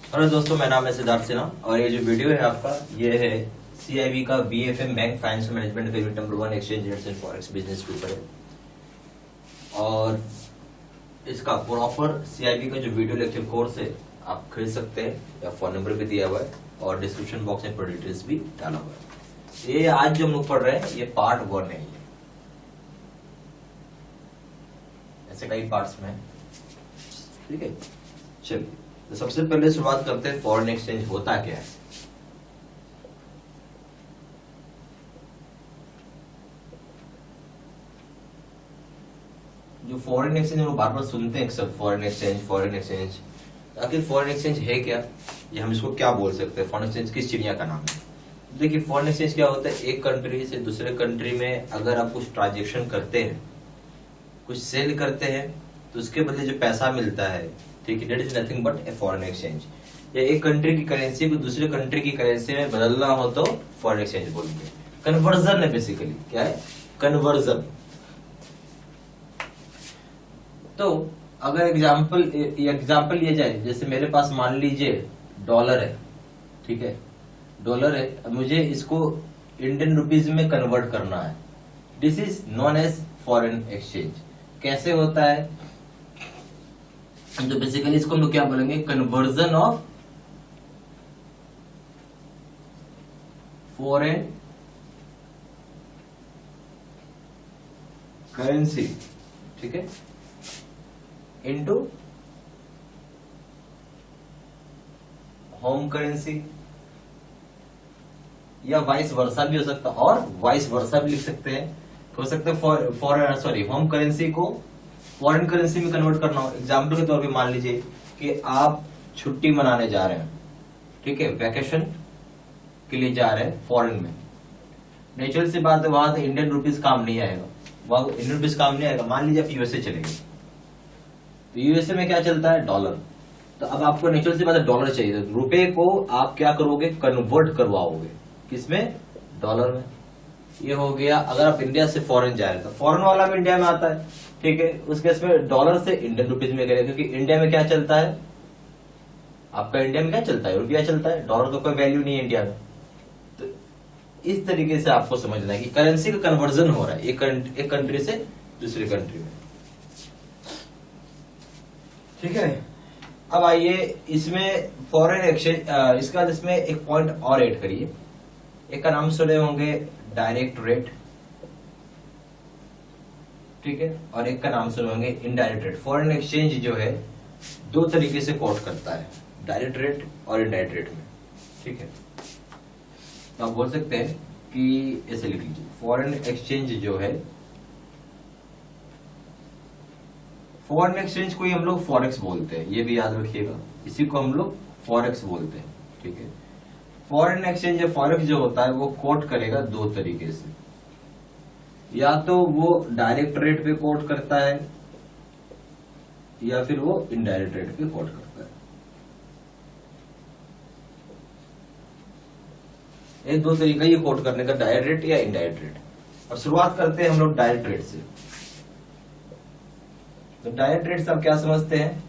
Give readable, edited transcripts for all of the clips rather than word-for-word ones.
Hello दोस्तों, मेरा नाम है सिद्धार्थ सिन्हा और ये जो वीडियो है आपका ये है CIB का BFM बैंक फाइनेंशियल मैनेजमेंट का unit number 1 exchange rates and forex business के ऊपर है। और इसका प्रॉपर CIB का जो वीडियो लेक्चर कोर्स है आप खरीद सकते हैं, या फोन नंबर भी दिया हुआ है और डिस्क्रिप्शन बॉक्स में पूरी डिटेल्स भी डाला हुआ है। ये आज जो हम लोग पढ़ रहे हैं ये पार्ट 1 है। ऐसे कई पार्ट्स में है, ठीक है। चलिए, तो सबसे पहले शुरुआत करते हैं फॉरेन एक्सचेंज होता क्या है। जो फॉरेन एक्सचेंज हम बार बार सुनते हैं सब, फॉरेन एक्सचेंज, आखिर फॉरेन एक्सचेंज है क्या, ये हम इसको क्या बोल सकते हैं, फॉरेन एक्सचेंज किस चिड़िया का नाम है। देखिए, फॉरेन एक्सचेंज क्या होता है, एक कंट्री से दूसरे कंट्री में अगर आप कुछ ट्रांजेक्शन करते हैं, कुछ सेल करते हैं, तो उसके बदले जो पैसा मिलता है, ठीक है, that is nothing but a foreign exchange. या एक कंट्री की करेंसी को दूसरे कंट्री की करेंसी में बदलना हो तो फॉरेन एक्सचेंज बोलेंगे। कन्वर्जन है बेसिकली, क्या है, कन्वर्जन। तो अगर एग्जाम्पल लिया जाए, जैसे मेरे पास मान लीजिए डॉलर है, ठीक है, डॉलर है, मुझे इसको इंडियन रुपीज में कन्वर्ट करना है। This is known as foreign exchange. कैसे होता है, तो बेसिकली इसको हम लोग क्या बोलेंगे, कन्वर्जन ऑफ फॉरेन करेंसी, ठीक है, इनटू होम करेंसी, या वाइस वर्सा भी हो सकता है, और वाइस वर्सा भी लिख सकते हैं। हो सकता है होम करेंसी को फॉरेन करेंसी में कन्वर्ट करना हो। एग्जाम्पल के तौर पे मान लीजिए कि आप छुट्टी मनाने जा रहे हैं, ठीक है, वैकेशन के लिए जा रहे हैं फॉरेन में। नेचुरल सी बात है, वहां तो इंडियन रुपीज काम नहीं आएगा, वहां इंडियन रुपीज काम नहीं आएगा। मान लीजिए आप यूएसए चले गए, तो यूएसए में क्या चलता है, डॉलर। तो अब आपको नेचुरल सी बात है डॉलर चाहिए, तो रुपए को आप क्या करोगे, कन्वर्ट करवाओगे, किसमें, डॉलर में। ये हो गया। अगर आप इंडिया से फॉरेन जा रहे हैं तो फॉरेन वाला भी इंडिया में आता है, ठीक है, उस केस में डॉलर से इंडियन रुपीज में करें, क्योंकि इंडिया में क्या चलता है आपका, इंडिया में क्या चलता है, रुपया चलता है, डॉलर का कोई वैल्यू नहीं है इंडिया में। तो इस तरीके से आपको समझना है कि करेंसी का कन्वर्जन हो रहा है एक कंट्री से दूसरी कंट्री में, ठीक है। अब आइए इसमें फॉरेन एक्सचेंज, इसका इसमें एक पॉइंट और ऐड करिए। एक का नाम सुने होंगे डायरेक्ट रेट, ठीक है, और एक का नाम सुने होंगे इनडायरेक्ट रेट। फॉरेन एक्सचेंज जो है दो तरीके से कोट करता है, डायरेक्ट रेट और इनडायरेक्ट रेट में, ठीक है। तो आप बोल सकते हैं कि ऐसे लिख लीजिए, फॉरेन एक्सचेंज जो है, फॉरेन एक्सचेंज को ही हम लोग फॉरेक्स बोलते हैं, ये भी याद रखिएगा, इसी को हम लोग फॉरेक्स बोलते हैं, ठीक है। फॉरेन एक्सचेंज या फॉरेक्स जो होता है वो कोट करेगा दो तरीके से, या तो वो डायरेक्ट रेट पे कोट करता है, या फिर वो इनडायरेक्ट रेट पे कोट करता है। ये दो तरीका ये कोट करने का, डायरेक्ट रेट या इनडायरेक्ट रेट। और शुरुआत करते हैं हम लोग डायरेक्ट रेट से। तो डायरेक्ट रेट से आप क्या समझते हैं,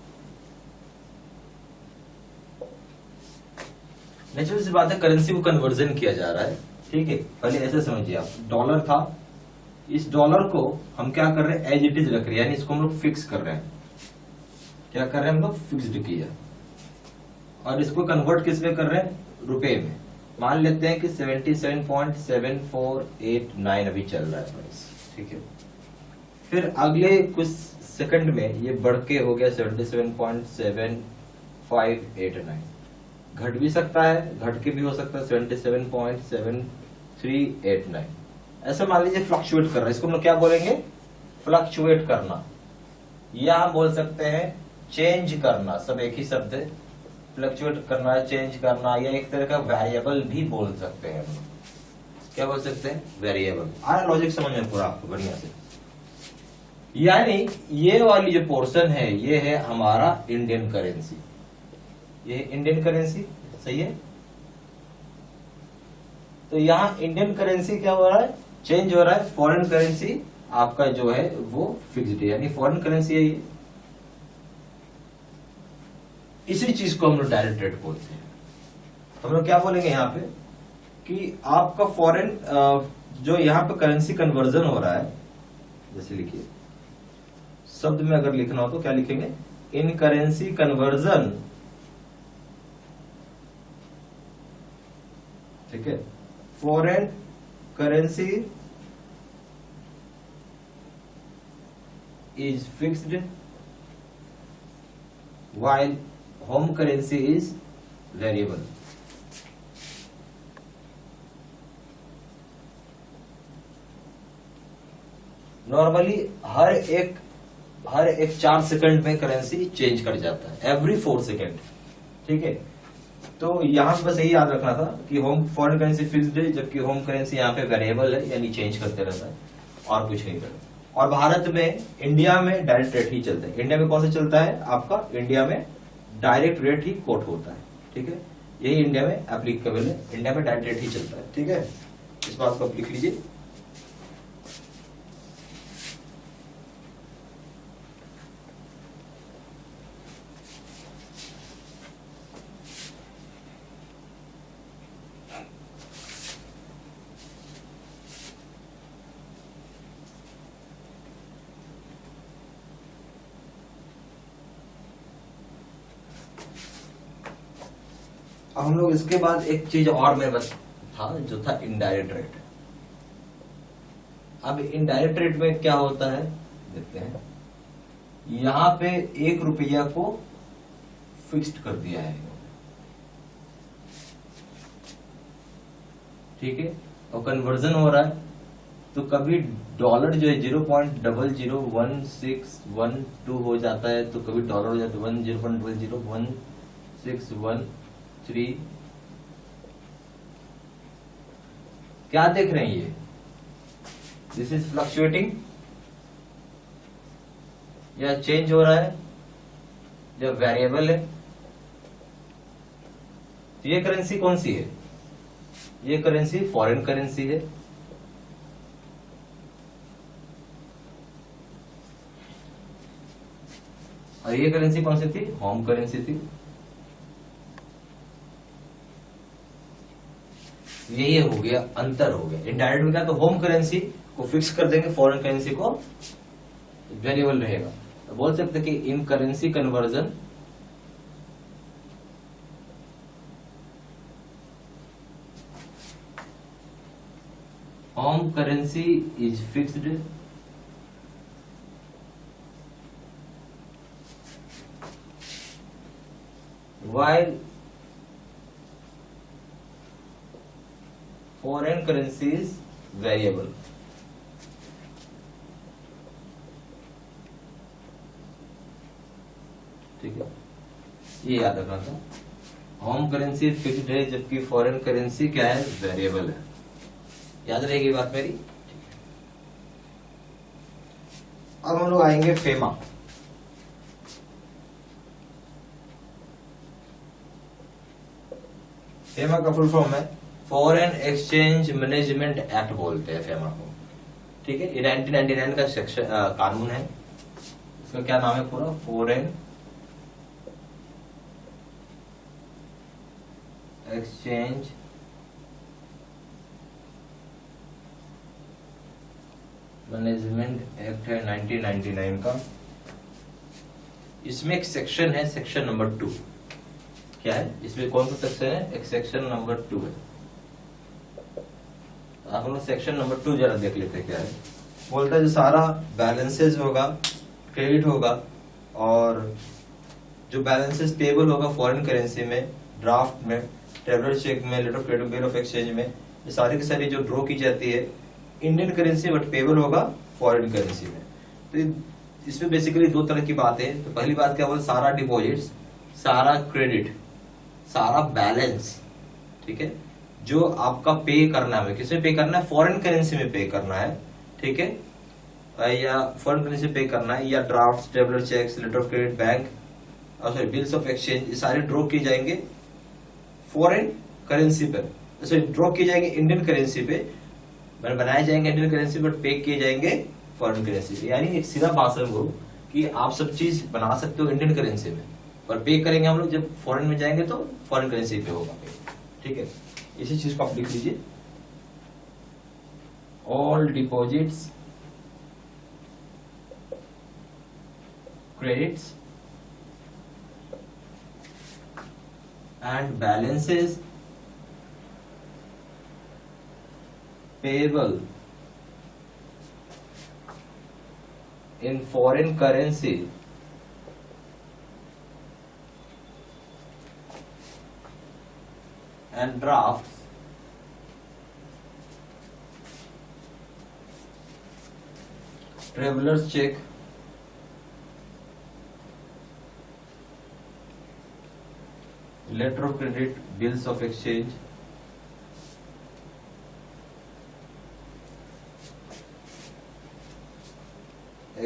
नेचुरल सी बात है, करेंसी को कन्वर्जन किया जा रहा है, ठीक है। पहले ऐसे समझिए आप, डॉलर था, इस डॉलर को हम क्या कर रहे हैं, एज इट इज रख रहे हैं, यानी इसको हम लोग फिक्स कर रहे हैं। क्या कर रहे हैं हम लोग, फिक्स्ड किया, और इसको कन्वर्ट किस में कर रहे हैं, रुपए में। मान लेते हैं कि 77.7489 अभी चल रहा है प्राइस, ठीक है। फिर अगले कुछ सेकंड में ये बढ़ के हो गया 77.7589, घट भी सकता है, घट के भी हो सकता है 77.7389। ऐसा मान लीजिए फ्लक्चुएट कर रहा है, इसको हम लोग क्या बोलेंगे, फ्लक्चुएट करना, या हम बोल सकते हैं चेंज करना, सब एक ही शब्द है। फ्लक्चुएट करना, चेंज करना, या एक तरह का वेरिएबल भी बोल सकते हैं हम लोग। क्या बोल सकते हैं, वेरिएबल। आया लॉजिक समझ में पूरा आपको बढ़िया से। यानी ये वाली जो पोर्शन है ये है हमारा इंडियन करेंसी, ये इंडियन करेंसी, सही है। तो यहाँ इंडियन करेंसी क्या हो रहा है, चेंज हो रहा है, फॉरेन करेंसी आपका जो है वो फिक्स्ड है, यानी फॉरेन करेंसी है ये। इसी चीज को हम लोग डायरेक्ट रेट बोलते हैं। तो हम लोग क्या बोलेंगे यहाँ पे कि आपका फॉरेन जो यहाँ पे करेंसी कन्वर्जन हो रहा है, जैसे लिखिए शब्द में अगर लिखना हो तो क्या लिखेंगे, इन करेंसी कन्वर्जन, ठीक है, foreign currency is fixed while home currency is variable। Normally हर एक 4 सेकंड में करेंसी चेंज कर जाता है, एवरी 4 सेकंड, ठीक है। तो यहां पे बस यही याद रखना था कि होम फॉरेन करेंसी फिक्स्ड है, जबकि होम करेंसी यहाँ पे वेरिएबल है, यानी चेंज करते रहता है और कुछ नहीं करता। और भारत में, इंडिया में डायरेक्ट रेट ही चलता है। इंडिया में कौन सा चलता है आपका, इंडिया में डायरेक्ट रेट ही कोट होता है, ठीक है, यही इंडिया में एप्लीकेबल है, इंडिया में डायरेक्ट रेट ही चलता है, ठीक है। इस बात को आप लिख लीजिए। अब हम लोग इसके बाद एक चीज और में बस था, जो था इनडायरेक्ट रेट। अब इनडायरेक्ट रेट में क्या होता है देखते हैं। यहां पे 1 रुपया को फिक्स्ड कर दिया है, ठीक है, और कन्वर्जन हो रहा है। तो कभी डॉलर जो है 0.001612 हो जाता है, तो कभी डॉलर हो जाता है 10.001613। क्या देख रहे हैं ये, दिस इज फ्लक्चुएटिंग, या चेंज हो रहा है, या वेरिएबल है। तो ये करेंसी कौन सी है, ये करेंसी फॉरेन करेंसी है। और ये करेंसी कौन सी थी, होम करेंसी थी। यही हो गया, अंतर हो गया। इनडायरेक्ट में क्या, तो होम करेंसी को फिक्स कर देंगे, फॉरेन करेंसी को वेरिएबल रहेगा। तो बोल सकते कि in currency conversion home currency is fixed while foreign currency is variable। ठीक है, ये याद रखना था। होम करेंसी फिक्स्ड है, जबकि फॉरेन करेंसी क्या है, वेरिएबल है। याद रहेगी बात मेरी। अब हम लोग आएंगे फेमा। फेमा का फुल फॉर्म है फॉरेन एक्सचेंज मैनेजमेंट एक्ट बोलते हैं फेमा को, ठीक है। ये 1999 का सेक्शन कानून है। इसका क्या नाम है पूरा, फॉरेन एक्सचेंज मैनेजमेंट एक्ट है 1999 का। इसमें एक सेक्शन है, सेक्शन नंबर 2। क्या है इसमें, कौन सा सेक्शन है, एक सेक्शन नंबर 2 है। आप लोग सेक्शन नंबर 2 जरा देख लेते हैं क्या है। बोलता है जो सारा बैलेंसेज होगा, क्रेडिट होगा, और जो बैलेंसेज पेबल होगा फॉरेन करेंसी में, ड्राफ्ट में, ट्रेवलर चेक में, letter of credit, bill of exchange में, ये सारी की सारी जो ड्रॉ की जाती है इंडियन करेंसी, बट पेबल होगा फॉरेन करेंसी में। तो इसमें बेसिकली 2 तरह की बात है। तो पहली बात क्या बोल, सारा डिपॉजिट्स, सारा क्रेडिट, सारा बैलेंस, ठीक है, जो आपका पे करना है, किसमें पे करना है, फॉरेन करेंसी में पे करना है, ठीक है, या फॉरेन करेंसी पे करना है, या draft, traveller cheques, letter of credit, bank, sorry bills of exchange, ये सारे ड्रॉ किए जाएंगे फॉरेन करेंसी पर, सॉरी ड्रॉ किए जाएंगे इंडियन करेंसी पे, बनाए जाएंगे इंडियन करेंसी बट पे किए जाएंगे फॉरेन करेंसी पे। यानी एक सीधा भाषण वो कि आप सब चीज बना सकते हो इंडियन करेंसी में, और पे करेंगे हम लोग जब फॉरेन में जाएंगे तो फॉरेन करेंसी पे होगा पे। ठीक है, इसी चीज को आप लिख लीजिए, all deposits credits and balances payable in foreign currency and drafts traveler's check letter of credit bills of exchange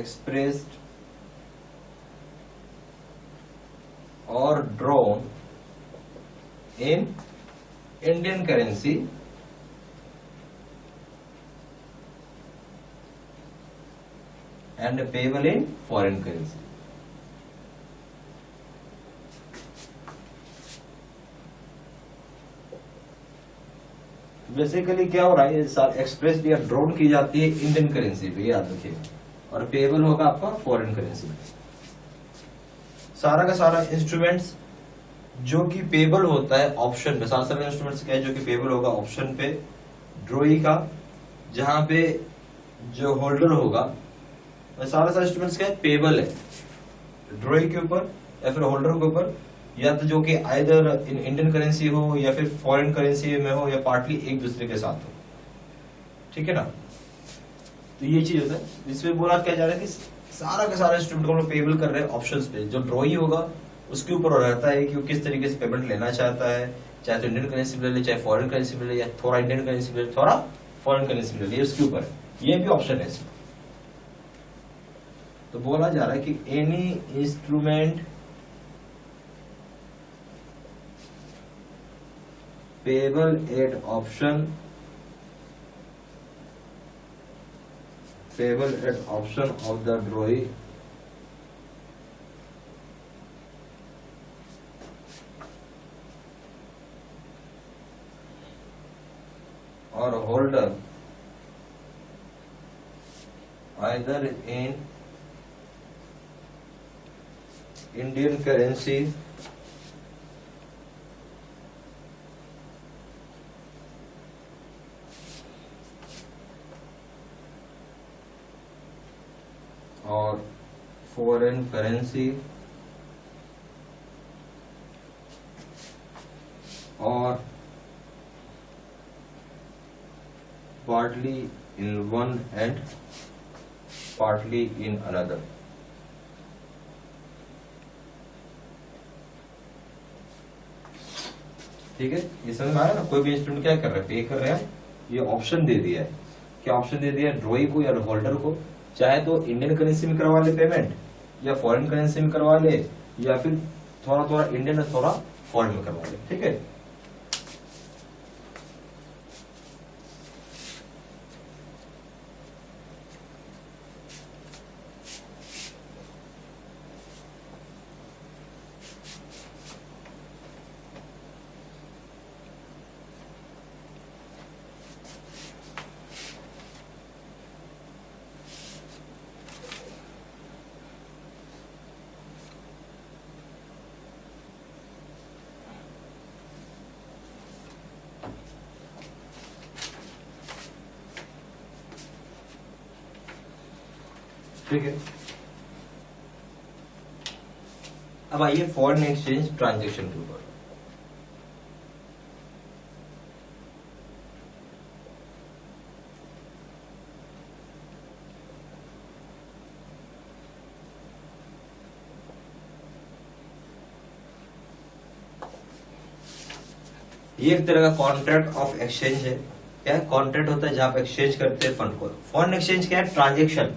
expressed or drawn in Indian currency and payable in foreign currency. Basically क्या हो रहा है, express या drawn की जाती है Indian currency पे, याद रखिएगा, और पेबल होगा आपका फॉरेन करेंसी में। सारा का सारा इंस्ट्रूमेंट्स जो कि पेबल होता है ऑप्शन पे, सारा इंस्ट्रूमेंट्स क्या है जो कि पेबल होगा ऑप्शन पे ड्रॉई का, जहां पे जो होल्डर होगा, सारा इंस्ट्रूमेंट्स क्या है पेबल है ड्रॉई के ऊपर या फिर होल्डर के ऊपर, या तो जो कि आइदर इन इंडियन करेंसी हो या फिर फॉरेन करेंसी में हो या पार्टली एक दूसरे के साथ हो। ठीक है ना, तो ये चीज होता है। इसमें बोला क्या जा रहा है कि सारा का सारा इंस्ट्रूमेंट को हम लोग पेबल कर रहे हैं ऑप्शंस पे, जो ड्रॉई होगा उसके ऊपर रहता है कि वो किस तरीके से पेमेंट लेना चाहता है, चाहे तो इंडियन करेंसी ले ले, चाहे फॉरेन करेंसी ले ले, या थोड़ा इंडियन करेंसी ले ले, थोड़ा फॉरेन करेंसी ले ले, उसके ऊपर है। ये भी ऑप्शन है इसमें। तो बोला जा रहा है कि any instrument payable at option of the drawee or holder either in Indian currency और फॉरेन करेंसी और partly in one and partly in another. ठीक है, ये समझ में आया ना। कोई भी इंस्ट्रूमेंट क्या कर रहे हैं, पे कर रहे हैं, ये ऑप्शन दे दिया है। क्या ऑप्शन दे दिया है, ड्रॉई को या होल्डर को, चाहे तो इंडियन करेंसी में करवा ले पेमेंट, या फॉरेन करेंसी में करवा ले, या फिर थोड़ा थोड़ा इंडियन और थोड़ा फॉरेन में करवा ले। ठीक है, ठीक है। अब आइए फॉरेन एक्सचेंज ट्रांजैक्शन के ऊपर। ये एक तरह का कॉन्ट्रैक्ट ऑफ एक्सचेंज है। क्या है, कॉन्ट्रैक्ट होता है जहां आप एक्सचेंज करते हैं फंड को। फॉरेन एक्सचेंज क्या है, ट्रांजैक्शन।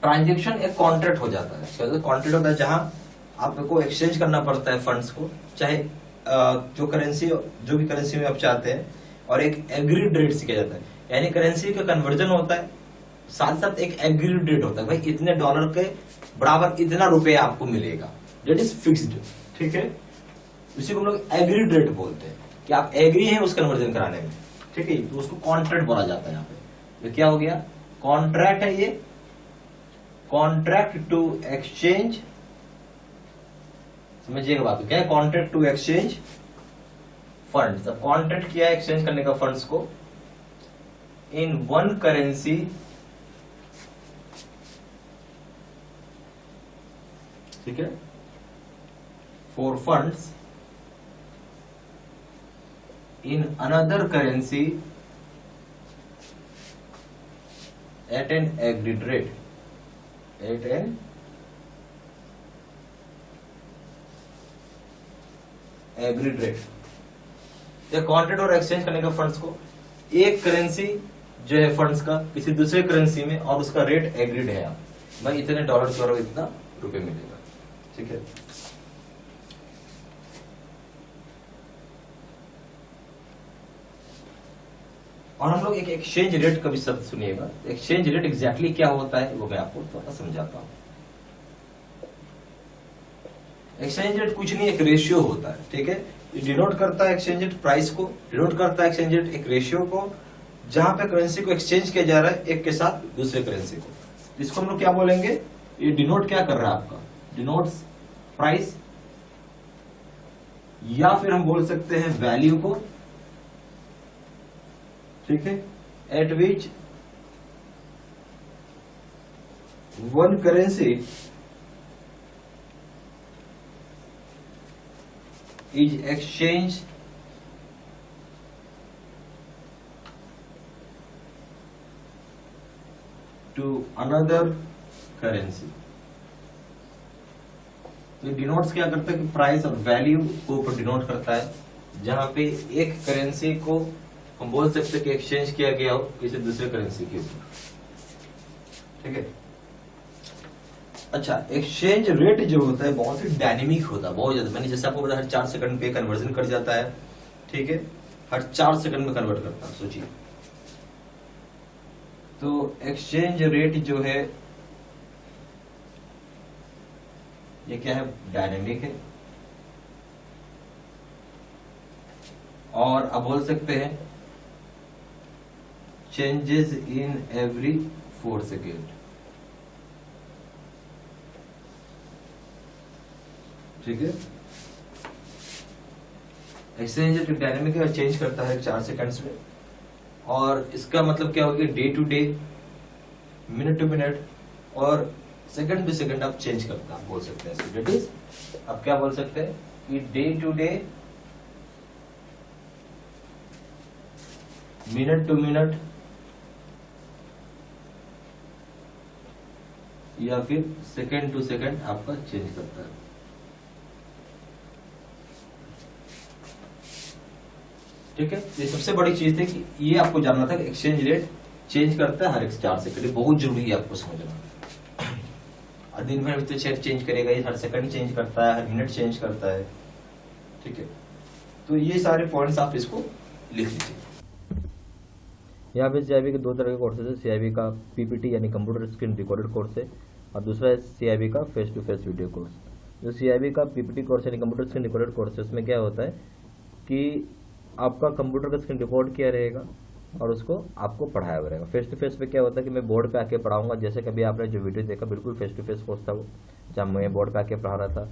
ट्रांजैक्शन एक कॉन्ट्रैक्ट हो जाता है। कॉन्ट्रैक्ट होता है जहां आपको एक्सचेंज करना पड़ता है फंड्स को, चाहे जो करेंसी, जो भी करेंसी में आप चाहते हैं, और एक एग्रीड रेट से किया जाता है। यानी करेंसी का कन्वर्जन होता है, साथ साथ एक एग्रीड रेट होता है, भाई इतने डॉलर के बराबर इतना रुपए आपको मिलेगा, डेट इज फिक्स्ड। ठीक है, इसी को हम लोग एग्रीड रेट बोलते हैं कि आप एग्री हैं उस कन्वर्जन कराने में। ठीक है, तो उसको कॉन्ट्रैक्ट बोला जाता है। यहाँ पे ये क्या हो गया, कॉन्ट्रैक्ट है ये, कॉन्ट्रैक्ट टू एक्सचेंज, समझिएगा बात क्या है, कॉन्ट्रैक्ट टू एक्सचेंज फंड्स। अब कॉन्ट्रैक्ट किया है एक्सचेंज करने का फंड्स को इन वन करेंसी ठीक है, for funds in another currency at an agreed rate, at an agreed rate. या कॉन्ट्रैक्ट और एक्सचेंज करने का फंड्स को, एक करेंसी जो है फंड्स का किसी दूसरे करेंसी में और उसका रेट एग्रीड है, भाई इतने डॉलर करो इतना रुपए मिलेगा। ठीक है, और हम लोग एक एक्सचेंज रेट का भी शब्द सुनिएगा। एक्सचेंज रेट एग्जैक्टली क्या होता है वो मैं आपको थोड़ा समझाता हूं। एक्सचेंज रेट कुछ नहीं, एक रेशियो होता है। ठीक है, ये डिनोट करता है एक्सचेंज रेट प्राइस को, डिनोट करता है एक्सचेंज रेट एक रेशियो को, जहां पे करेंसी को एक्सचेंज किया जा रहा है एक के साथ दूसरे करेंसी को। इसको हम लोग क्या बोलेंगे, ये डिनोट क्या कर रहा है आपका, डिनोट्स प्राइस, या फिर हम बोल सकते हैं वैल्यू को। ठीक है, at which one currency is exchange to another currency. तो डिनोट्स क्या करता है कि प्राइस और वैल्यू को ऊपर डिनोट करता है, जहां पे एक करेंसी को हम बोल सकते हैं कि एक्सचेंज किया गया हो किसी दूसरे करेंसी के ऊपर। ठीक है, अच्छा, एक्सचेंज रेट जो होता है बहुत ही डायनेमिक होता है, बहुत ज्यादा। मैंने जैसे आपको बताया हर 4 सेकंड पे कन्वर्जन कर जाता है। ठीक है, हर 4 सेकंड में कन्वर्ट करता है, सोचिए। तो एक्सचेंज रेट जो है ये क्या है, डायनेमिक है, और आप बोल सकते हैं चेंजेस इन एवरी 4 सेकेंड। ठीक है, एक्सचेंज रेट डायनेमिक है और चेंज करता है 4 सेकंड्स में, और इसका मतलब क्या होगा, day to day, minute to minute और सेकंड टू सेकंड आप चेंज करते हैं, आप बोल सकते हैं। डेट इज, आप क्या बोल सकते हैं कि day to day, minute to minute, या फिर सेकंड टू सेकंड आपका चेंज करता है। ठीक है, ये सबसे बड़ी चीज थी कि ये आपको जानना था कि एक्सचेंज रेट चेंज करता है हर 4 सेकंड। बहुत जरूरी है आपको समझना। और दिन भर में तो चेंज करेगा, ये हर सेकंड चेंज करता है, हर मिनट चेंज करता है। ठीक है, तो ये सारे पॉइंट्स आप इसको लिख लीजिए। यहाँ पे CIB के 2 तरह के कोर्सेज है। CIB का PPT यानी कंप्यूटर स्क्रीन रिकॉर्डेड कोर्स है, और दूसरा है CIB का face to face video course. जो CIB का PPT कोर्स यानी कंप्यूटर स्क्रीन रिकॉर्डेड कोर्स है, उसमें क्या होता है कि आपका कंप्यूटर का स्क्रीन रिकॉर्ड किया रहेगा और उसको आपको पढ़ाया हुआ रहेगा। फेस टू फेस पे क्या होता है कि मैं बोर्ड पे आके पढ़ाऊंगा, जैसे कभी आपने जो वीडियो देखा बिल्कुल फेस टू फेस कोर्स था वो, जहाँ मैं बोर्ड पे आके पढ़ा रहा था।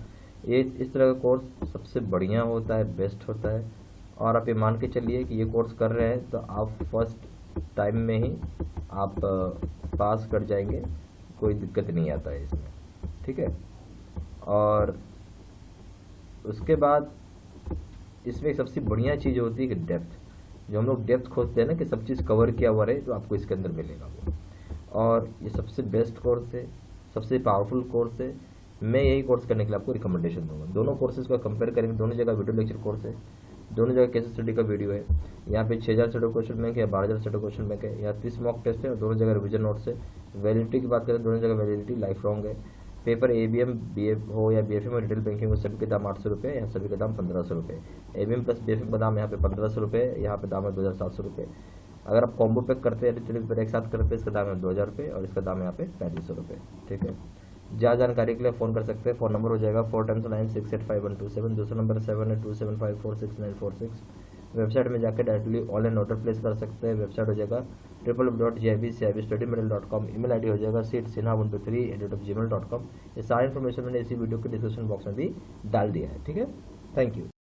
ये इस तरह का कोर्स सबसे बढ़िया होता है, बेस्ट होता है। और आप ये मान के चलिए कि ये कोर्स कर रहे हैं तो आप फर्स्ट टाइम में ही आप पास कर जाएंगे, कोई दिक्कत नहीं आता है इसमें। ठीक है, और उसके बाद इसमें एक सबसे बढ़िया चीज़ होती है कि डेप्थ, जो हम लोग डेप्थ खोजते हैं ना कि सब चीज़ कवर किया हुआ रहे, तो आपको इसके अंदर मिलेगा वो। और ये सबसे बेस्ट कोर्स है, सबसे पावरफुल कोर्स है। मैं यही कोर्स करने के लिए आपको रिकमेंडेशन दूंगा। दोनों कोर्सेज को कंपेयर करेंगे, दोनों जगह वीडियो लेक्चर कोर्स है, दोनों जगह केस स्टडी का वीडियो है। यहाँ पे 6000 सेट ऑफ क्वेश्चन बैंक है, 12000 सेट ऑफ क्वेश्चन बैंक है। यहाँ 30 मॉक टेस्ट है और दोनों जगह रिविजन नोट्स है। वैलिडिटी की बात करें, दोनों जगह वैलिडिटी लाइफ लॉन्ग है। पेपर ABM BF हो या BFM में रिटेल बैंकिंग हो, सभी के दाम 800 रुपये, यहाँ सभी के दाम 1500 रुपये। ABM प्लस BFM का दाम यहाँ पे 1500 रुपये, यहाँ पे दाम है 2700 रुपये। अगर आप कॉम्बो पैक करते हैं, रिटेल पेपर एक साथ करते हैं, इसका दाम है 2000 रुपये और इसका दाम है यहाँ पे 3500 रुपये। ठीक है, ज़्यादा जानकारी के लिए फ़ोन कर सकते हैं। फ़ोन नंबर हो जाएगा 4 टाइम्स 9685127, दूसरा नंबर 7827546946। वेबसाइट में जाकर डायरेक्टली ऑनलाइन ऑर्डर प्लेस कर सकते हैं। वेबसाइट हो जाएगा www.gibstudymaterial.com। ईमेल आईडी हो जाएगा seedsinha123@gmail.com। ये सारी इन्फॉर्मेशन मैंने इसी वीडियो के डिस्क्रिप्शन बॉक्स में भी डाल दिया है। ठीक है, थैंक यू।